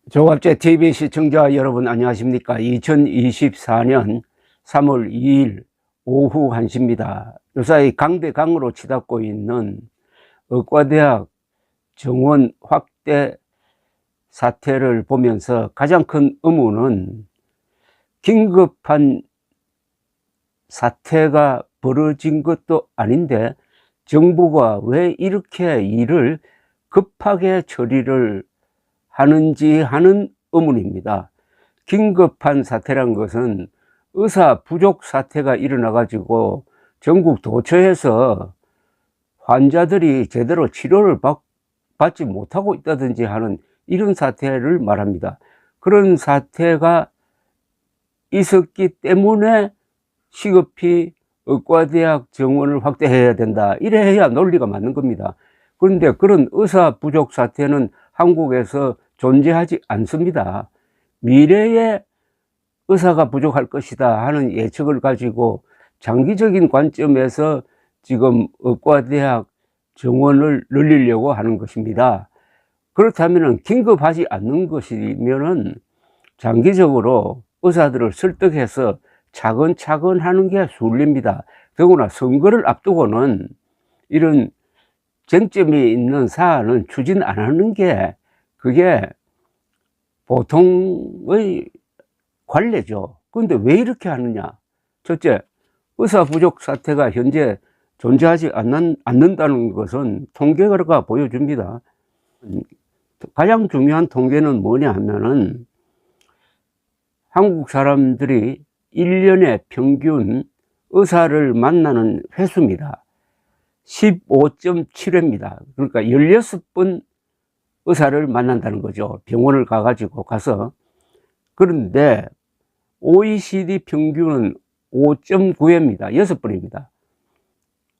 조갑제 TV 시청자 여러분 안녕하십니까. 2024년 3월 2일 오후 1시입니다. 요사이 강대강으로 치닫고 있는 의과대학 정원 확대 사태를 보면서 가장 큰 의문은 긴급한 사태가 벌어진 것도 아닌데 정부가 왜 이렇게 일을 급하게 처리를 하는지 하는 의문입니다. 긴급한 사태란 것은 의사 부족 사태가 일어나 가지고 전국 도처에서 환자들이 제대로 치료를 받지 못하고 있다든지 하는 이런 사태를 말합니다. 그런 사태가 있었기 때문에 시급히 의과대학 정원을 확대해야 된다, 이래 해야 논리가 맞는 겁니다. 그런데 그런 의사 부족 사태는 한국에서 존재하지 않습니다. 미래에 의사가 부족할 것이다 하는 예측을 가지고 장기적인 관점에서 지금 의과대학 정원을 늘리려고 하는 것입니다. 그렇다면 긴급하지 않는 것이면은 장기적으로 의사들을 설득해서 차근차근 하는 게 순리입니다. 더구나 선거를 앞두고는 이런 쟁점이 있는 사안은 추진 안 하는 게 그게 보통의 관례죠. 그런데 왜 이렇게 하느냐? 첫째, 의사 부족 사태가 현재 존재하지 않는다는 것은 통계가 보여줍니다. 가장 중요한 통계는 뭐냐 하면은 한국 사람들이 1년에 평균 의사를 만나는 횟수입니다. 15.7회입니다. 그러니까 16번 의사를 만난다는 거죠. 병원을 가서. 그런데 OECD 평균은 5.9회입니다. 6번입니다.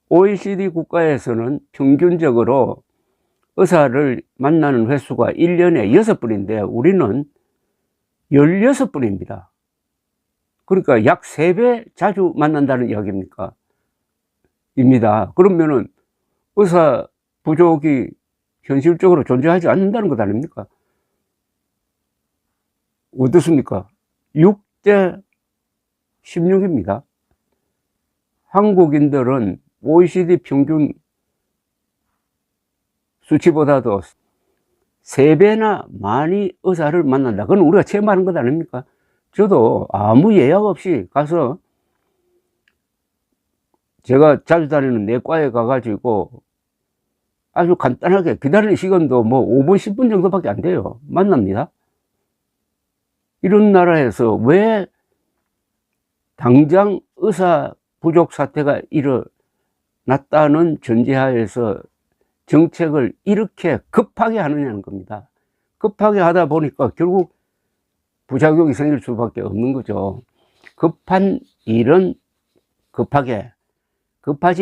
OECD 국가에서는 평균적으로 의사를 만나는 횟수가 1년에 6번인데 우리는 16번입니다. 그러니까 약 3배 자주 만난다는 이야기입니까? 입니다. 그러면은 의사 부족이 현실적으로 존재하지 않는다는 것 아닙니까? 어떻습니까? 6대 16입니다. 한국인들은 OECD 평균 수치보다도 3배나 많이 의사를 만난다. 그건 우리가 체험하는 것 아닙니까? 저도 아무 예약 없이 가서 제가 자주 다니는 내과에 가가지고 아주 간단하게 기다리는 시간도 뭐 5분, 10분 정도밖에 안 돼요. 만납니다. 이런 나라에서 왜 당장 의사 부족 사태가 일어났다는 전제하에서 정책을 이렇게 급하게 하느냐는 겁니다. 급하게 하다 보니까 결국 부작용이 생길 수밖에 없는 거죠. 급한 일은 급하지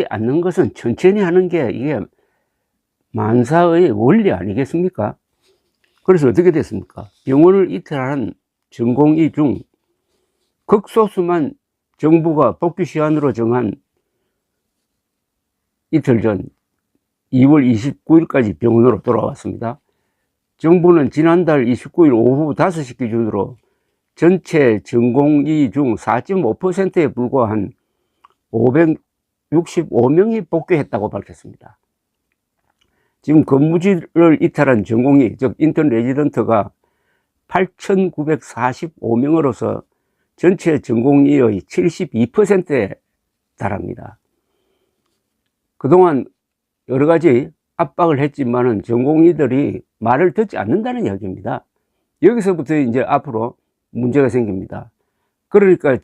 않는 것은 천천히 하는 게 이게 만사의 원리 아니겠습니까? 그래서 어떻게 됐습니까? 병원을 이탈한 전공의 중 극소수만 정부가 복귀 시한으로 정한 이틀 전 2월 29일까지 병원으로 돌아왔습니다. 정부는 지난달 29일 오후 5시 기준으로 전체 전공의 중 4.5%에 불과한 565명이 복귀했다고 밝혔습니다. 지금 근무지를 이탈한 전공의, 즉 인턴 레지던트가 8,945명으로서 전체 전공의의 72%에 달합니다. 그동안 여러 가지 압박을 했지만은 전공의들이 말을 듣지 않는다는 이야기입니다. 여기서부터 이제 앞으로 문제가 생깁니다. 그러니까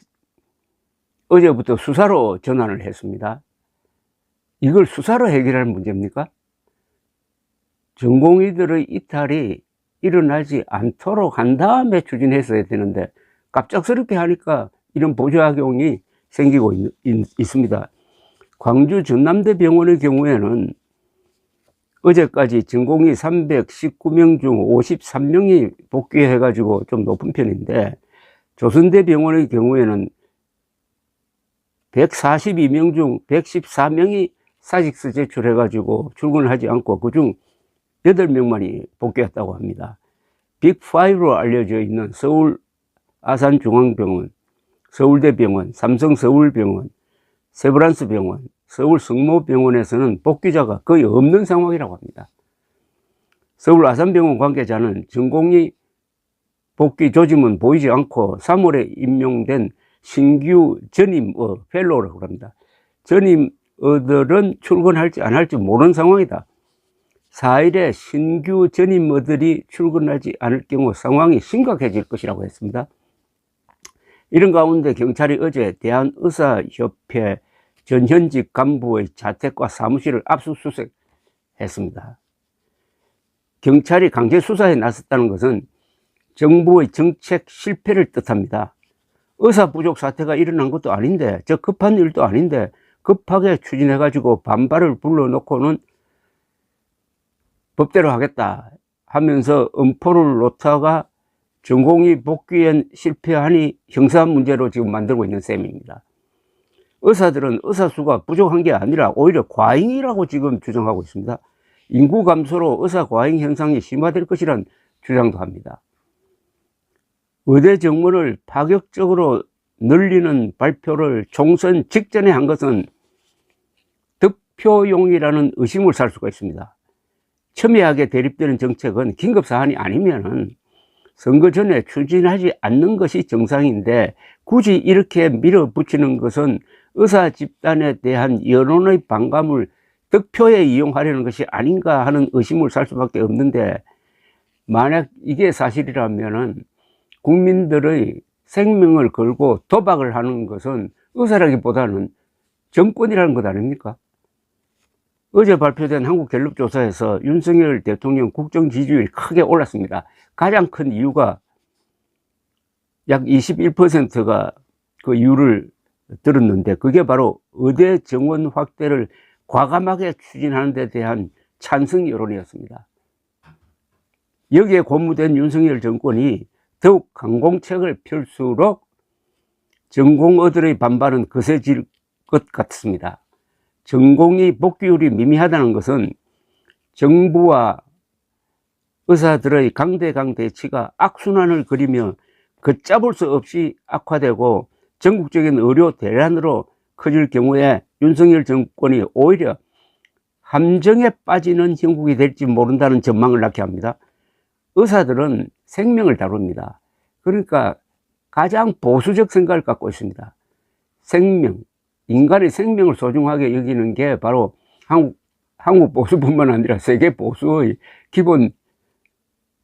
어제부터 수사로 전환을 했습니다. 이걸 수사로 해결할 문제입니까? 전공의들의 이탈이 일어나지 않도록 한 다음에 추진했어야 되는데 갑작스럽게 하니까 이런 부작용이 생기고 있습니다. 광주 전남대병원의 경우에는 어제까지 전공의 319명 중 53명이 복귀해 가지고 좀 높은 편인데 조선대병원의 경우에는 142명 중 114명이 사직서 제출해 가지고 출근을 하지 않고 그중 8명만이 복귀했다고 합니다. 빅5로 알려져 있는 서울 아산중앙병원, 서울대병원, 삼성서울병원, 세브란스병원, 서울성모병원에서는 복귀자가 거의 없는 상황이라고 합니다. 서울 아산병원 관계자는 전공의 복귀 조짐은 보이지 않고 3월에 임명된 신규 전임의 펠로우라고 합니다. 전임의들은 출근할지 안 할지 모르는 상황이다. 4일에 신규 전임의들이 출근하지 않을 경우 상황이 심각해질 것이라고 했습니다. 이런 가운데 경찰이 어제 대한의사협회 전현직 간부의 자택과 사무실을 압수수색했습니다. 경찰이 강제 수사에 나섰다는 것은 정부의 정책 실패를 뜻합니다. 의사 부족 사태가 일어난 것도 아닌데, 저 급한 일도 아닌데 급하게 추진해가지고 반발을 불러놓고는 법대로 하겠다 하면서 엄포를 놓다가 전공의 복귀엔 실패하니 형사 문제로 지금 만들고 있는 셈입니다. 의사들은 의사 수가 부족한 게 아니라 오히려 과잉이라고 지금 주장하고 있습니다. 인구 감소로 의사 과잉 현상이 심화될 것이란 주장도 합니다. 의대 정원을 파격적으로 늘리는 발표를 총선 직전에 한 것은 득표용이라는 의심을 살 수가 있습니다. 첨예하게 대립되는 정책은 긴급사안이 아니면은 선거 전에 추진하지 않는 것이 정상인데 굳이 이렇게 밀어붙이는 것은 의사 집단에 대한 여론의 반감을 득표에 이용하려는 것이 아닌가 하는 의심을 살 수밖에 없는데, 만약 이게 사실이라면은 국민들의 생명을 걸고 도박을 하는 것은 의사라기보다는 정권이라는 것 아닙니까? 어제 발표된 한국갤럽 조사에서 윤석열 대통령 국정 지지율이 크게 올랐습니다. 가장 큰 이유가 약 21%가 그 이유를 들었는데, 그게 바로 의대 정원 확대를 과감하게 추진하는 데 대한 찬성 여론이었습니다. 여기에 고무된 윤석열 정권이 더욱 강공책을 펼수록 전공의들의 반발은 거세질 것 같습니다. 전공의 복귀율이 미미하다는 것은 정부와 의사들의 강대강 대치가 악순환을 그리며 걷잡을 수 없이 악화되고 전국적인 의료 대란으로 커질 경우에 윤석열 정권이 오히려 함정에 빠지는 형국이 될지 모른다는 전망을 낳게 합니다. 의사들은 생명을 다룹니다. 그러니까 가장 보수적 생각을 갖고 있습니다. 생명, 인간의 생명을 소중하게 여기는 게 바로 한국 보수뿐만 아니라 세계 보수의 기본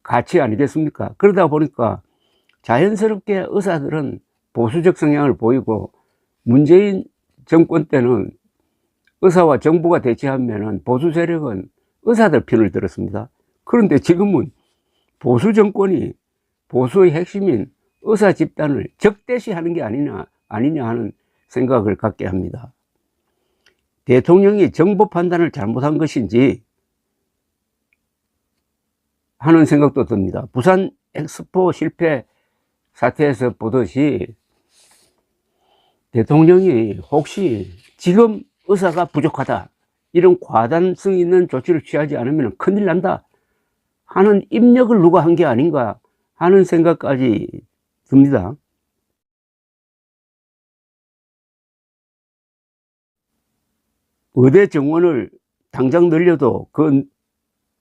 가치 아니겠습니까? 그러다 보니까 자연스럽게 의사들은 보수적 성향을 보이고, 문재인 정권 때는 의사와 정부가 대치하면은 보수 세력은 의사들 편을 들었습니다. 그런데 지금은 보수 정권이 보수의 핵심인 의사 집단을 적대시하는 게 아니냐 하는 생각을 갖게 합니다. 대통령이 정보 판단을 잘못한 것인지 하는 생각도 듭니다. 부산 엑스포 실패 사태에서 보듯이 대통령이 혹시 지금 의사가 부족하다, 이런 과단성 있는 조치를 취하지 않으면 큰일 난다 하는 입력을 누가 한 게 아닌가 하는 생각까지 듭니다. 의대 정원을 당장 늘려도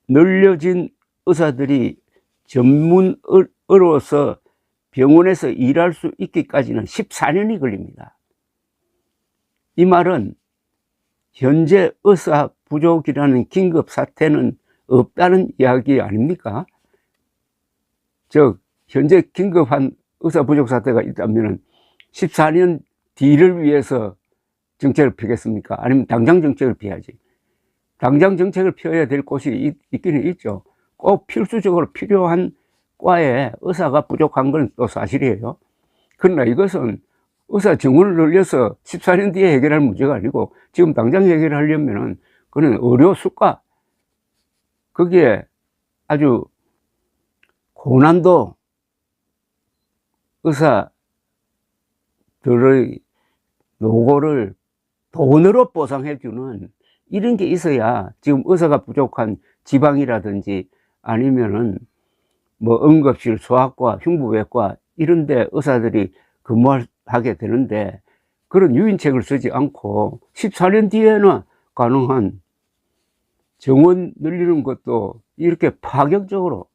늘려진 의사들이 전문의로서 병원에서 일할 수 있기까지는 14년이 걸립니다. 이 말은 현재 의사 부족이라는 긴급 사태는 없다는 이야기 아닙니까? 즉, 현재 긴급한 의사 부족 사태가 있다면 14년 뒤를 위해서 정책을 펴겠습니까? 아니면 당장 정책을 펴야지. 당장 정책을 펴야 될 곳이 있기는 있죠. 꼭 필수적으로 필요한 과에 의사가 부족한 건 또 사실이에요. 그러나 이것은 의사 정원을 늘려서 14년 뒤에 해결할 문제가 아니고 지금 당장 해결하려면은 그는 의료 수가, 거기에 아주 고난도 의사들의 노고를 돈으로 보상해주는 이런 게 있어야 지금 의사가 부족한 지방이라든지 아니면은 뭐 응급실, 소아과, 흉부외과 이런 데 의사들이 근무하게 되는데 그런 유인책을 쓰지 않고 14년 뒤에는 가능한 정원 늘리는 것도 이렇게 파격적으로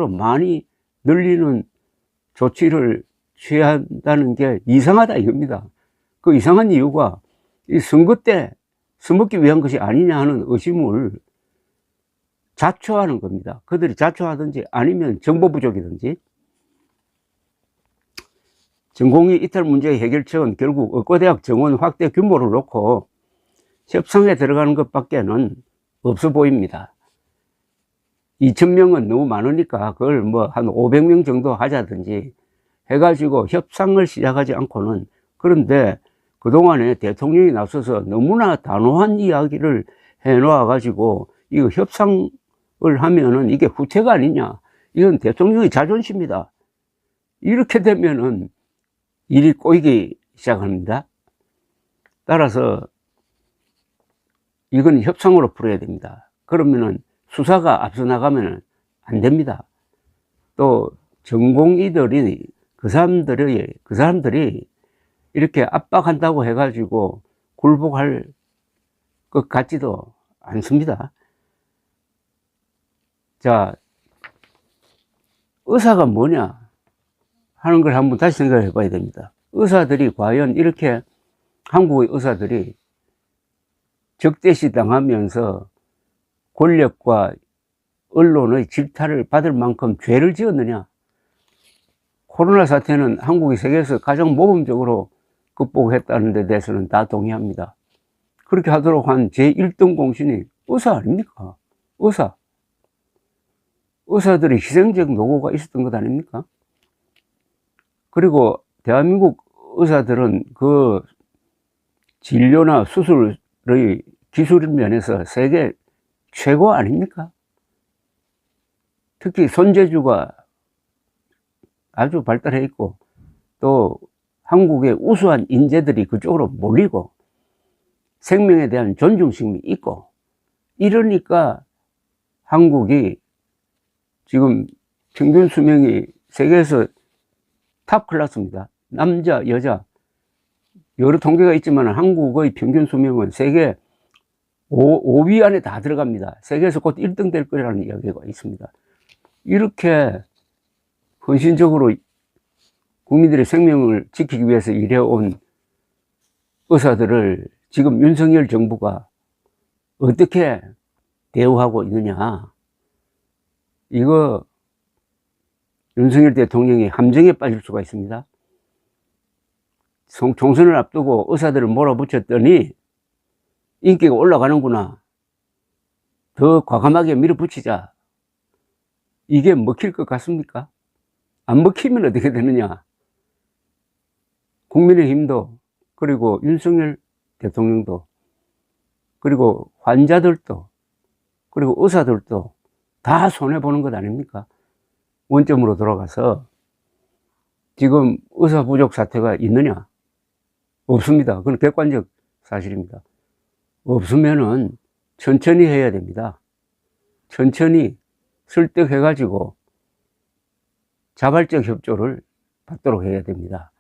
많이 늘리는 조치를 취한다는 게 이상하다 이겁니다. 그 이상한 이유가 이 선거 때 써먹기 위한 것이 아니냐 하는 의심을 자초하는 겁니다. 그들이 자초하든지 아니면 정보 부족이든지. 전공의 이탈 문제의 해결책은 결국 의과대학 정원 확대 규모를 놓고 협상에 들어가는 것밖에는 없어 보입니다. 2,000명은 너무 많으니까 그걸 뭐 한 500명 정도 하자든지 해가지고 협상을 시작하지 않고는. 그런데 그동안에 대통령이 나서서 너무나 단호한 이야기를 해놓아 가지고 이거 협상을 하면은 이게 후퇴가 아니냐, 이건 대통령의 자존심이다, 이렇게 되면은 일이 꼬이기 시작합니다. 따라서 이건 협상으로 풀어야 됩니다. 그러면은 수사가 앞서 나가면 안 됩니다. 또 전공의들이 그 사람들이 이렇게 압박한다고 해가지고 굴복할 것 같지도 않습니다. 자, 의사가 뭐냐 하는 걸 한번 다시 생각해 봐야 됩니다. 의사들이 과연 이렇게 한국의 의사들이 적대시 당하면서 권력과 언론의 질타를 받을 만큼 죄를 지었느냐? 코로나 사태는 한국이 세계에서 가장 모범적으로 극복했다는 데 대해서는 다 동의합니다. 그렇게 하도록 한 제1등 공신이 의사 아닙니까? 의사들이 희생적 노고가 있었던 것 아닙니까? 그리고 대한민국 의사들은 그 진료나 수술의 기술 면에서 세계 최고 아닙니까? 특히 손재주가 아주 발달해 있고 또 한국의 우수한 인재들이 그쪽으로 몰리고 생명에 대한 존중심이 있고 이러니까 한국이 지금 평균 수명이 세계에서 탑 클래스입니다. 남자, 여자 여러 통계가 있지만 한국의 평균 수명은 세계 5위 안에 다 들어갑니다. 세계에서 곧 1등 될 거라는 이야기가 있습니다. 이렇게 헌신적으로 국민들의 생명을 지키기 위해서 일해온 의사들을 지금 윤석열 정부가 어떻게 대우하고 있느냐, 이거 윤석열 대통령이 함정에 빠질 수가 있습니다. 총선을 앞두고 의사들을 몰아붙였더니 인기가 올라가는구나, 더 과감하게 밀어붙이자, 이게 먹힐 것 같습니까? 안 먹히면 어떻게 되느냐? 국민의힘도 그리고 윤석열 대통령도 그리고 환자들도 그리고 의사들도 다 손해보는 것 아닙니까? 원점으로 돌아가서 지금 의사 부족 사태가 있느냐? 없습니다. 그건 객관적 사실입니다. 없으면은 천천히 해야 됩니다. 천천히 설득해가지고 자발적 협조를 받도록 해야 됩니다.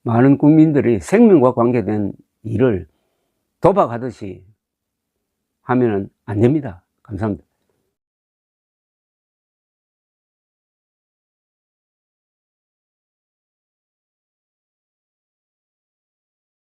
많은 국민들이 생명과 관계된 일을 도박하듯이 하면은 안 됩니다. 감사합니다.